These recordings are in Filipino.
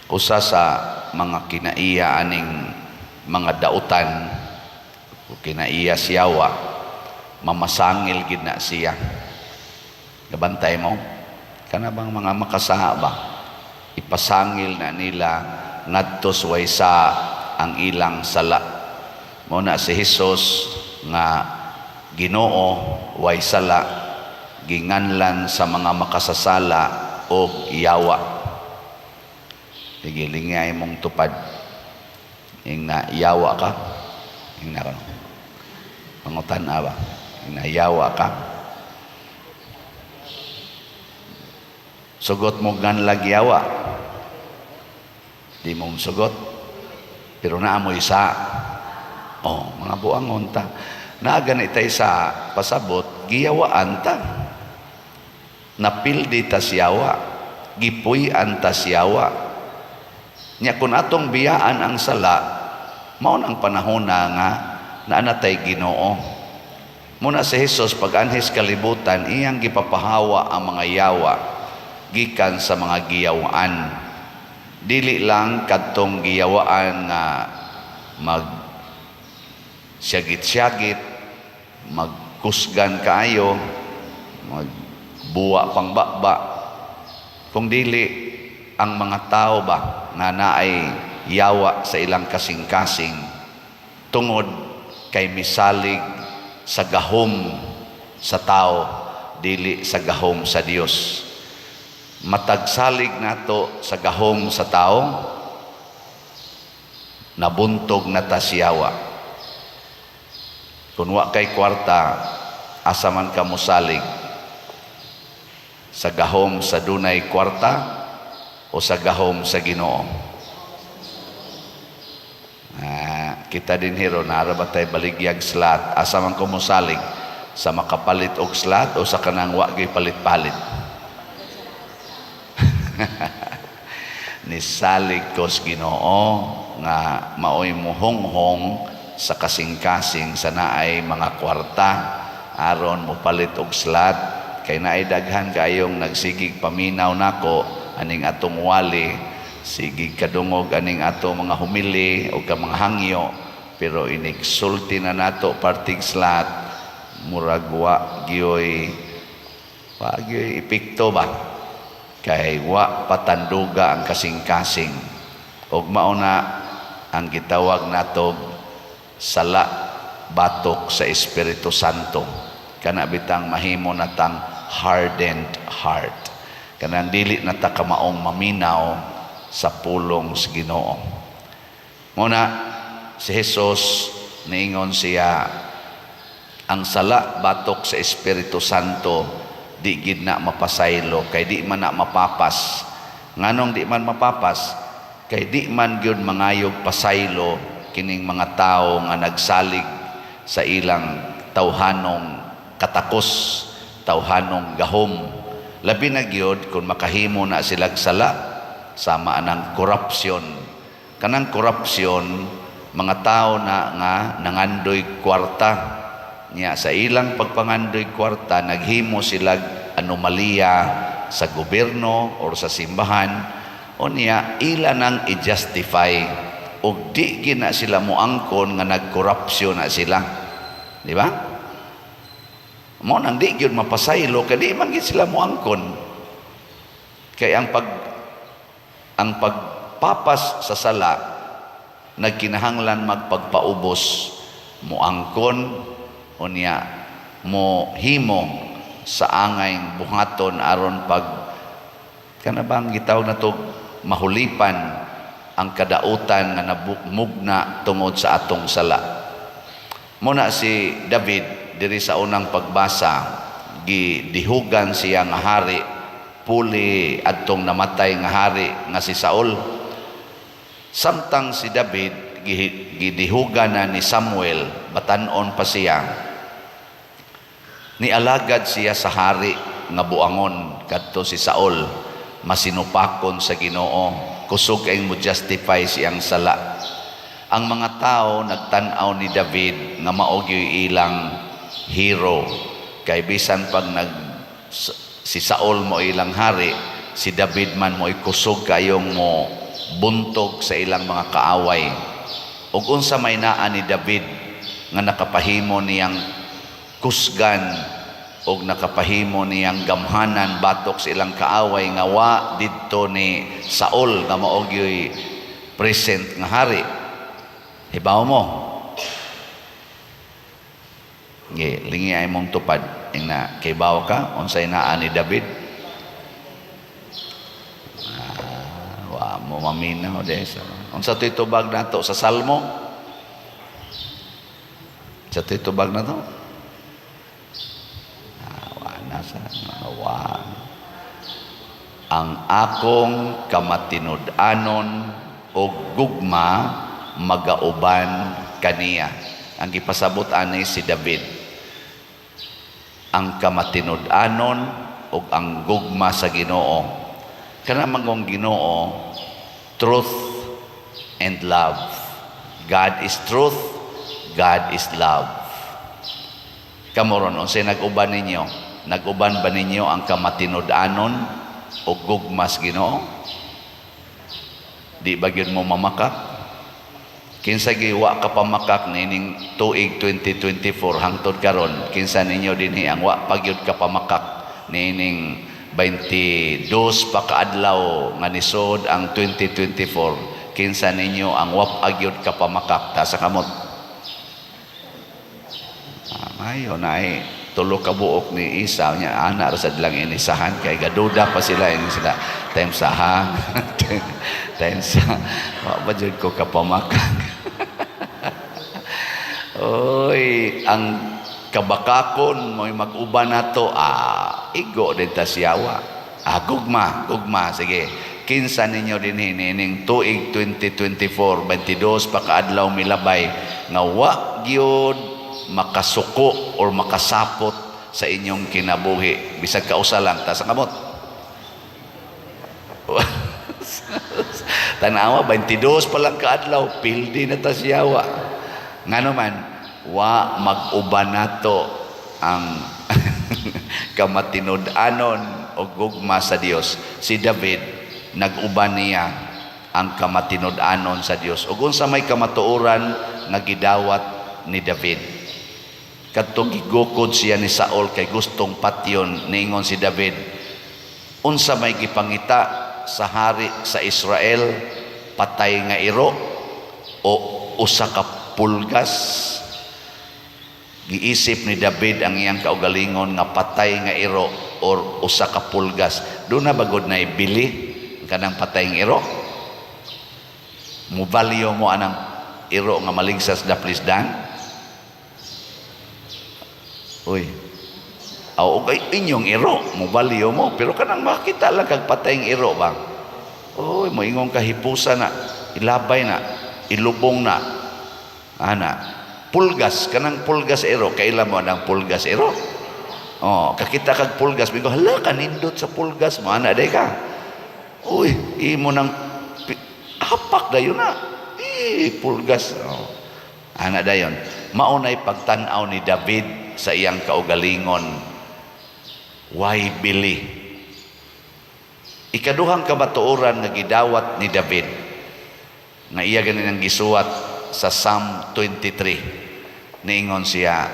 Usa sa mga kinaiya aning mga dautan o kinaiya siyawa, mamasangil gid na siya. Gabantay mo, kana bang mga makasaha ba? Ipasangil na nila ngadto sa waysa ang ilang sala. Muna si Hesus nga Ginoo way sala, ginganlan sa mga makasasala o yawa. Tigilingay mong tupad. Ing na yawa ka, ing na pangutan-a ba? Ing na yawa ka. Sugot mo ganlag yawa. Di mong sugot. Pero naamoy sa mga buangon ta. Naaganitay sa pasabot, giyawaan ta. Napildi ta siyawa. Gipuy-an ta siyawa. Nya kung atong biyaan ang sala, mao nang panahon na nga naanatay Ginoo. Muna si Hesus pag-anhis kalibutan, iyang gipapahawa ang mga yawa gikan sa mga giyawaan. Dili lang kadtong giyawaan nga syagit-syagit, magkusgan kaayo, magbuwa pang baba. Kung dili ang mga tao ba na naay yawa sa ilang kasing-kasing tungod kay misalig sa gahom sa tao, dili sa gahom sa Dios. Matagsalig nato sa gahom sa tao, nabuntog na ta siyawa. Kung wa kay kwarta, asa man ka mosalig? Sa gahom sa dunay kwarta o sa gahom sa Ginoo? Kita din hero, narabatay baligyag slat, asa man ko mosalig? Sa makapalit og slat o sa kanang wa gyud palit-palit? Nisalig ko sa Ginoo nga maoy muhonghong sa kasing-kasing sa naay mga kwarta aron mo palit og slat, kay naay daghan kayong nagsigig paminaw nako aning atong wali, sigig kadungog aning ato mga humili o ka mga hangyo, pero inigsulti na nato parting slat, murag wa gyoy epekto ba? Kay wa patanduga ang kasing-kasing. Og mauna ang gitawag nato sala batok sa Espiritu Santo. Kana bitang mahimo natang hardened heart. Kanang dili na ta kamaong maminaw sa pulong sa Ginoo. Muna si Hesus niingon siya, ang sala batok sa Espiritu Santo di gid na mapasaylo, kay di man na mapapas. Nganong di man mapapas? Kay di man gyud mangayog pasaylo kining mga tao nga nagsalig sa ilang tawhanong katakos, tawhanong gahom. Labi na gyud kung makahimo na silag sala sama anang korupsyon. Kanang korupsyon, mga tao na nga nangandoy kwarta. Nya sa ilang pagpangandoy kwarta, naghimo silag anomalya sa gobyerno or sa simbahan, o niya ila nang i-justify o di gina sila muangkon nga nagkorupsyon na sila, di ba? Mo nang di gyud mapasaylo kay di man gid sila muangkon, kay ang pagpapas sa sala nagkinahanglan magpagpaubos, muangkon o niya mo himo sa angay buhaton aron pag kanabang gitawag na to mahulipan ang kadautan nga nabukmugna tungod sa atong sala. Muna si David diri sa unang pagbasa, gidihugan siya nga hari, puli adtong namatay nga hari nga si Saul. Samtang si David gidihugan na ni Samuel, batan-on pa siya, nialagad siya sa hari nga buangon kadto si Saul, masinupakon sa Ginoo, kusog kay mo justify siyang sala. Ang mga tao nagtan-aw ni David nga mao gyud ilang hero, kay bisan pag si Saul mo ilang hari, si David man mo kusog kayong mo buntog sa ilang mga kaaway. Ug unsa may naa ni David nga nakapahimo niyang kusgan og nakapahimo niyang gamhanan batok sa ilang kaaway nga wa didto ni Saul nga mao gyoy present nga hari. Hibaw mo. Lingi ay mong tupad na kaybaw ka unsay naa ni David. Wa mo maminaw des. Unsa to'y tubag nato sa Salmo? Sa to'y tubag na to? Ang akong kamatinud-anon o gugma magauban kaniya. Ang gipasabot ani si David. Ang kamatinud-anon o ang gugma sa Ginoo. Kana mangong Ginoo, truth and love. God is truth, God is love. Kamoron, unsay nag-uban ninyo? Nag-uban ba ninyo ang kamatinud-anon o gugmas Ginoo? Di ba yun mo mamakak? Kinsa giwa ka pamakak nining tuig 2024 hangtod karon, kinsa ninyo dinhi ang wa pagyud ka pamakak nining 22 pa kaadlaw nga nisod ang 2024, kinsa ninyo ang wa pagyud ka pamakak ta sa kamot? Mayo na tulo ka buok ni Isa nya ana ra sad lang inisahan kay gaduda pa sila ini sila time sa hang time sa wa ba jud ko kapamakak. Oy, ang kabakakon mo'y mag-uban nato igo din ta siyawa. Gugma sige. Kinsa ninyo dinhi ning tuig 2024 22 pa kaadlaw milabay nga wa gyud makasuko or makasapot sa inyong kinabuhi bisag kausa lang ta sa kamot. Tanawa 22 pa lang kaadlaw pildi na ta siyawa. Ngano man wa mag-uban nato ang kamatinud-anon o gugma sa Dios. Si David nag-uban niya ang kamatinud-anon sa Dios. Ug unsa may kamatuoran nga gidawat ni David. Kadtong gigukod siya ni Saul kay gustong patyon, niingon si David, unsa may gipangita sa hari sa Israel, patay nga iro o usa ka pulgas? Giisip ni David ang iyang kaugalingon nga patay nga iro or usa ka pulgas. Doon na bagod na ibili kanang patay nga iro. Mubalyo mo anang iro nga maligsas daplisdan. Uy, inyong iro, mubalyo mo. Pero kanang makita lang kag patay nga iro bang? Uy, moingon kahipusa na, ilabay na, ilubong na. Ana, pulgas, kanang pulgas iro, kailan mo nang pulgas iro? Kakita kag pulgas, bigo hala kanindot sa pulgas mo, ana day ka. Uy, imo nang hapak dayon na. Pulgas. Ana dayon. Maunay pagtan-aw ni David sa iyang kaugalingon. Why bili? Ikaduhang kabatuoran nga gidawat ni David nga iya ganin ang gisuwat sa Psalm 23. Niingon siya,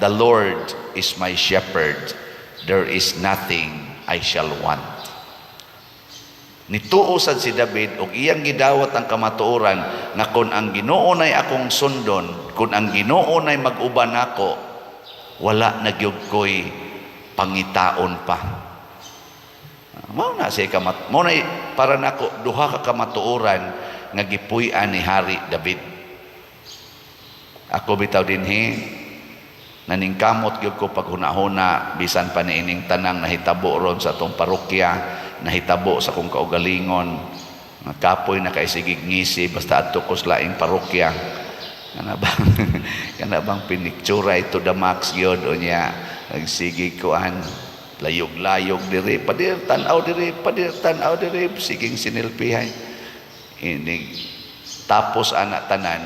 the Lord is my shepherd, there is nothing I shall want. Nituusan si David og iyang gidawat ang kamatuoran nga kung ang Ginoo nay akong sundon, kung ang Ginoo nay mag-uban nako, wala na gyud koy pangitaon pa. Mao na siya mao na para nako duha ka kamatuoran nga gipuy-an ni Hari David. Ako bitaw dinhi naningkamot gyud ko paghunahuna bisan pa niining tanang nahitabo ron sa atong parokya, nahitabo sa kong kaugalingon nga kapoy na kay sigig ngisi basta adto ko sa laing parokya. Kana bang piniktura ito the max gyud unya nagsigig kuan layog-layog diri padir tan-aw diri siging sinilpihay ini tapos anak tanan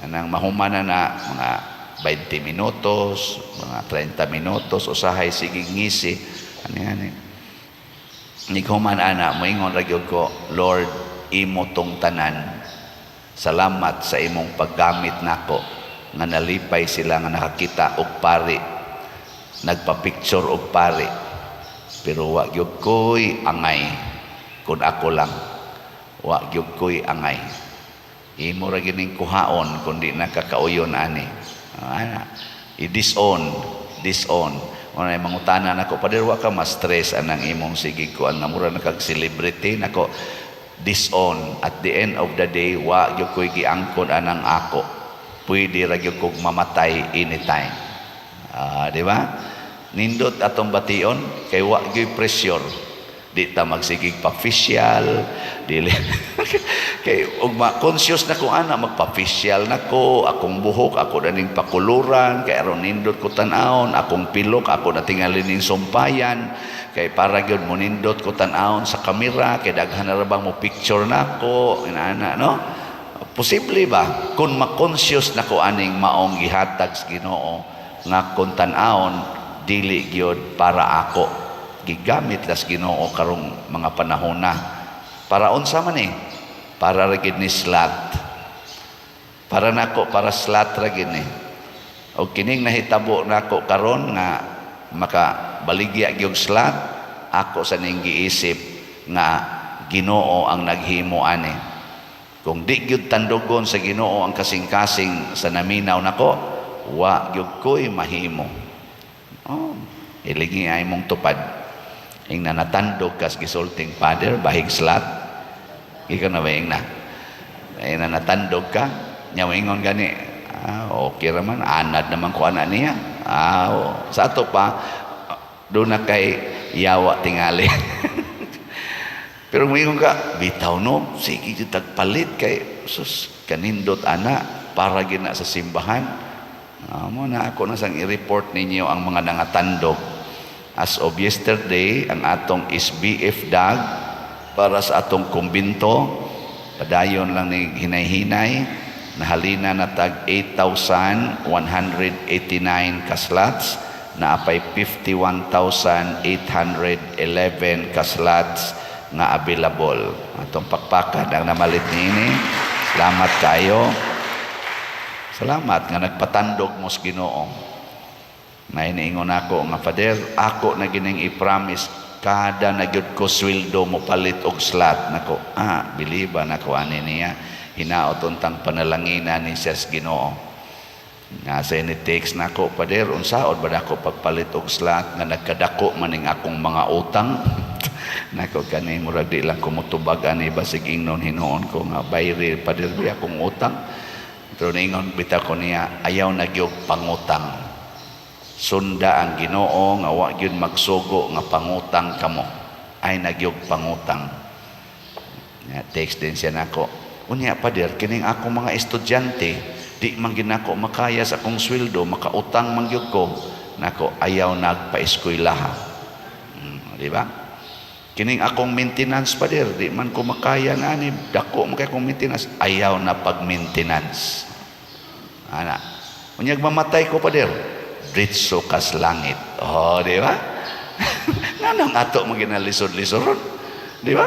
anang mahumana na mga 20 minutos mga 30 minutos usahay sigig ngisi ani ni human ana moingon ra gyud ko, Lord imo tong tanan. Salamat sa imong paggamit nako nga nalipay sila nga nakakita og pari, nagpa-picture og pari. Pero wa gyud ko'y angay kun ako lang. Wa gyud ko'y angay. Imo ra gining kuhaon kundi nakakauyon ani. I-disown. Unay mangutana nako, Pader, wa ka ma-stress anang imong sige ko ang namura na kag-celebrity nako. Disown. At the end of the day, wa gyud ko'y giangkon anang ako. Pwede ra gyud kog mamatay anytime. Di ba? Nindot atong bation kay wa gyud pressure. Di ta magsigig pa-official, dili kay ug ma-conscious na ko ana magpa-official nako, akong buhok ako na ning pakuluran, kay aron nindot ko tan-awon, akong pilok ako na tingali ning sumpayan, kay para gyud mo nindot ko tan-awon sa kamera, kay daghan na ra bang mo picture nako, inaana no? Posible ba kung ma-conscious na ko aning maong gihatag sa Ginoo nga kun tan-awon dili gyud para ako, gigamit las Ginoo karong mga panahon na para unsa man para ra gid ni slot, para nako, para slot ra gid ni. Og kining nahitabo nako karon nga makabaligya gyud slot, ako sa ning giisip nga Ginoo ang naghimo ani. Kung di gyud tandugon sa Ginoo ang kasing-kasing sa naminaw nako, wa gyud ko'y mahimo. Iligi ay mong tupad. Ing nanatandog kas gisulting Father bahig slot. Ikaw na ba ing na? Ay nanatandog ka, nya ingon gani. Okay raman, anad naman ko ana niya. Sa ato pa do na kay yawa tingali. Pero moingon ka, bitaw no, sige gyud tagpalit kay sus kanindot ana para gina sa simbahan. Mo na ako na sang i-report ninyo ang mga nangatandog. As of yesterday, ang atong SBF DAG para sa atong kumbinto, padayon lang ni hinay-hinay, nahalina na tag 8,189 kaslots, na apay 51,811 kaslots nga available. Atong pakpakan ang namalit niini. Salamat kayo. Salamat nga nagpatandog mo sa Ginoo. Na iniingon ako nga, Father, ako na gining i-promise kada na gyud ko sweldo mo palit og slot nako. Biliba nako ani niya. Hinaot untang panalangina ni sa Ginoo. Nga sa ini text nako, Father, unsaon ba nako pagpalit og slot nga nagkadako maning akong mga utang. Nako kani murag di lang ko motubag ani basig ingnon hinuon ko nga bayri Father bi akong utang. Pero ningon bitaw ko niya, ayaw na gyud pangutang. Sunda ang Ginoo nga wa gyud magsugo nga pangutang kamo. Ay nagyog pangutang. Text din siya nako. Unya Pader, kining akong mga estudyante, di man ginako makaya sa akong sweldo, makautang man gyud ko. Nako, ayaw nagpa-eskwelaha. Di ba? Kining akong maintenance Pader, di man ko makaya na ani, dako man kay akong maintenance, ayaw na pag-maintenance. Ana. Unya mamatay ko Pader. Dritso kas langit. Di ba? Nganong ato maginalisod-lisod? Di ba?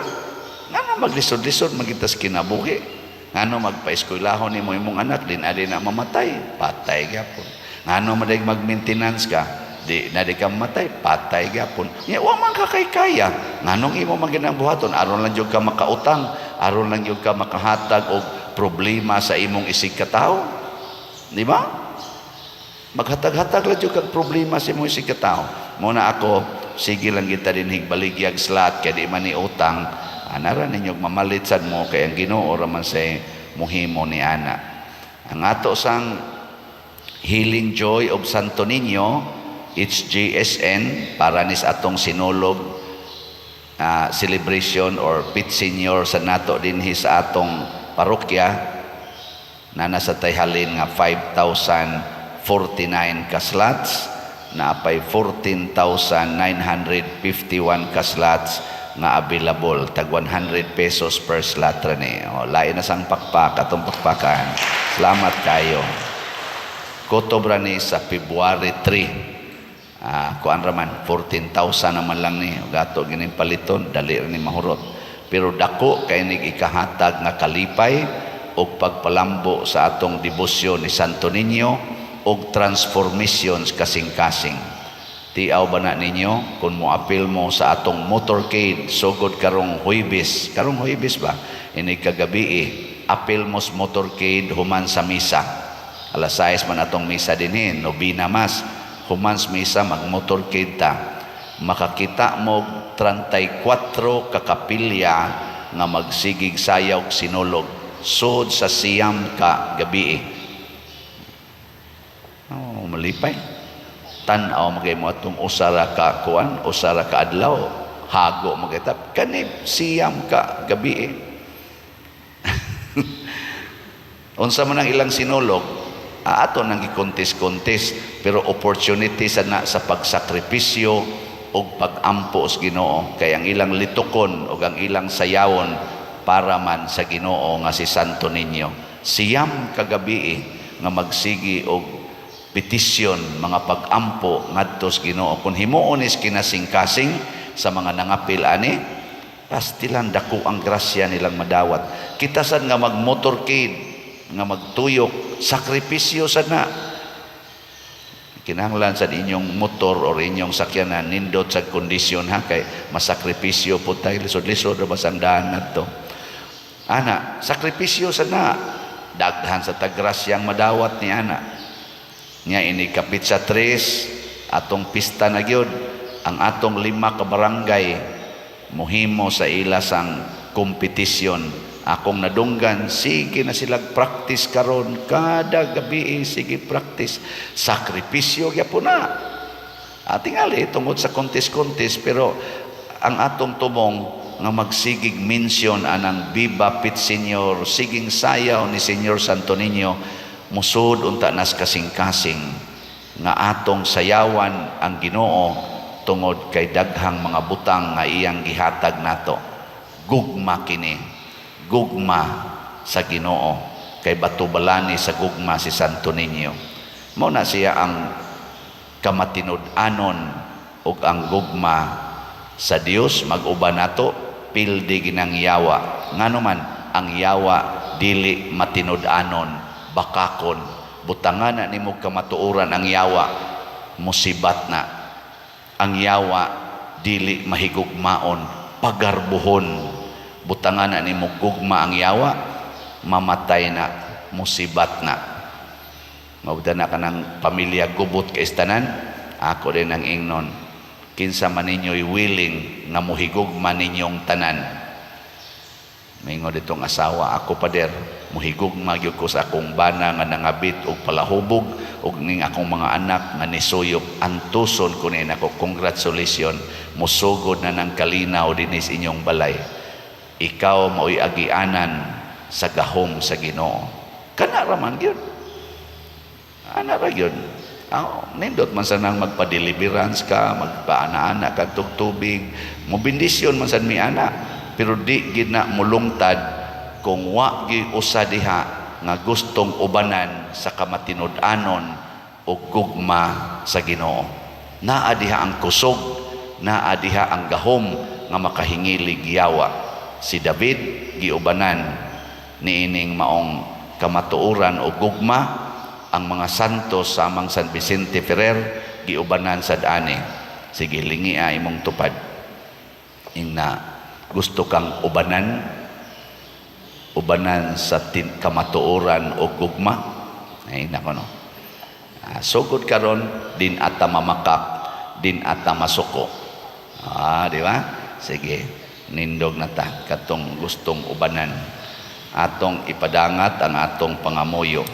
Nganong maglisod-lisod magitas kinabuhi? Nganong magpa-eskwelahon ni mo imong anak din adi na mamatay? Patay gyapon. Nganong madig mag-maintenance ka? Di na di ka mamatay? Patay gyapon. Nya wa man ka kay kaya. Nganong imo maginambuhaton aron lang jud ka makautang, aron lang jud ka makahatag og problema sa imong isig ka tawo? Di ba? Maghatag-hatag lang yung problema si mo si katao. Muna ako, sige lang kita din higbaligyag slot, kaya di man ni utang, anara ninyong mamalitsan mo, kaya ang Ginoo raman sa muhimo ni ana. Ang ato sang Healing Joy of Santo Niño, HJSN, para nis atong sinulog celebration or pit senior sa nato din sa atong parokya, na nasa tayhalin nga 5,049 kaslots, na apay 14,951 kaslots nga available, tag 100 pesos per slot rani. Lain na sang pakpak atong pakpakan. Salamat kayo. Kutob rani sa February 3. Kuan raman 14,000 naman lang ni gato gining paliton, dali rani mahurot. pero dako kay ning ikahatag nga kalipay o pagpalambo sa atong debosyon ni Santo Niño o transformations kasing-kasing. Tiaw ba na ninyo kung moapil mo sa atong motorcade sugod karong Huwebes ba ini kagabi apil mo sa motorcade human sa misa, alas 6 man atong misa dinhin, nobina mas human sa misa mag motorcade ta, makakita mo 34 kakapilya nga magsigig sayaw sinulog sud sa siyam ka gabi. Malipay tan-aw magay mo atong usara ka kuan, usara ka adlaw, hago magitap kanib siyam ka gabi. Unsa man ang ilang sinulog, ato nang gikontes-kontes, pero opportunity sana sa pagsakripisyo o pagampo sa Ginoo, kay ang ilang litukon o ang ilang sayawon para man sa Ginoo nga si Santo Niño. Siyam kagabi nga magsigi og petisyon, mga pagampo ngadto sa Ginoo. Kung himuon is kinasing-kasing sa mga nangapil ani, pastilan dako ang grasya nilang madawat. Kita sad nga mag motorcade nga magtuyok, sakripisyo sad na. Kinahanglan sa inyong motor o inyong sakyanan nindot sa kondisyon ha, kay masakripisyo po tayo, lisod-lisod na basang daan na to. Ana, sakripisyo sad na, daghan sa tagrasyang madawat ni ana. Nya ini kapit sa 3, atong pista na gyud, ang atong 5 ka barangay muhimo sa ilasang kompetisyon. Akong nadunggan, sige na sila practice karon kada gabi, sige practice. Sakripisyo gyapon na. Tingali tungod sa kontes-kontes, pero ang atong tumong nga magsigig mention anang Viva Pit Señor, siging sayaw ni Señor Santo Niño, musud unta nas kasing-kasing nga atong sayawan ang Ginoo tungod kay daghang mga butang nga iyang gihatag nato. Gugma kini, gugma sa Ginoo, kay batubalani sa gugma si Santo Niño. Mao na siya ang kamatinud-anon ug ang gugma sa Dios mag-uban nato pildi ginang yawa. Ngano man ang yawa dili matinud-anon, bakakon, butangan na nimo kamatuoran ang yawa, musibat na. Ang yawa dili mahigugmaon, pagarbuhon, butangan na nimo gugma ang yawa, mamatay na, musibat na. Mawda na ka ng pamilya gubot ka istanan, ako rin ang ingnon, kinsa man ninyo'y willing nga muhigugma ninyong tanan. Mingo ditong asawa, ako pader, muhigugma gyud ko sa akong bana nga nangabit og palahubog og ning akong mga anak nga nisuyop, antuson ko nin ako, congratulations, musugod na ng kalinaw dinis inyong balay. Ikaw mao'y agianan sa gahom sa Ginoo. Kana raman gyud. Ana ra gyud. Nindot man sanang magpa-deliverance ka, magpaana-ana ka tubig, mo bendisyon man san mi ana, pero di gid na mulungtad kung wa gi usa diha nga gustong ubanan sa kamatinud-anon o gugma sa Ginoo. Naa diha ang kusog, naa diha ang gahom nga makahingilig yawa. Si David giubanan niining maong kamatuoran o gugma. Ang mga santos samang San Vicente Ferrer giubanan sad ani. Sige lingi imong tupad. Ingna gusto kang ubanan sa kamatuoran o gugma. Ay nako no. Sugod karon din ata mamakak, din ata masuko. Di ba? Sige, nindog na ta katong gustong ubanan. Atong ipadangat ang atong pangamuyo.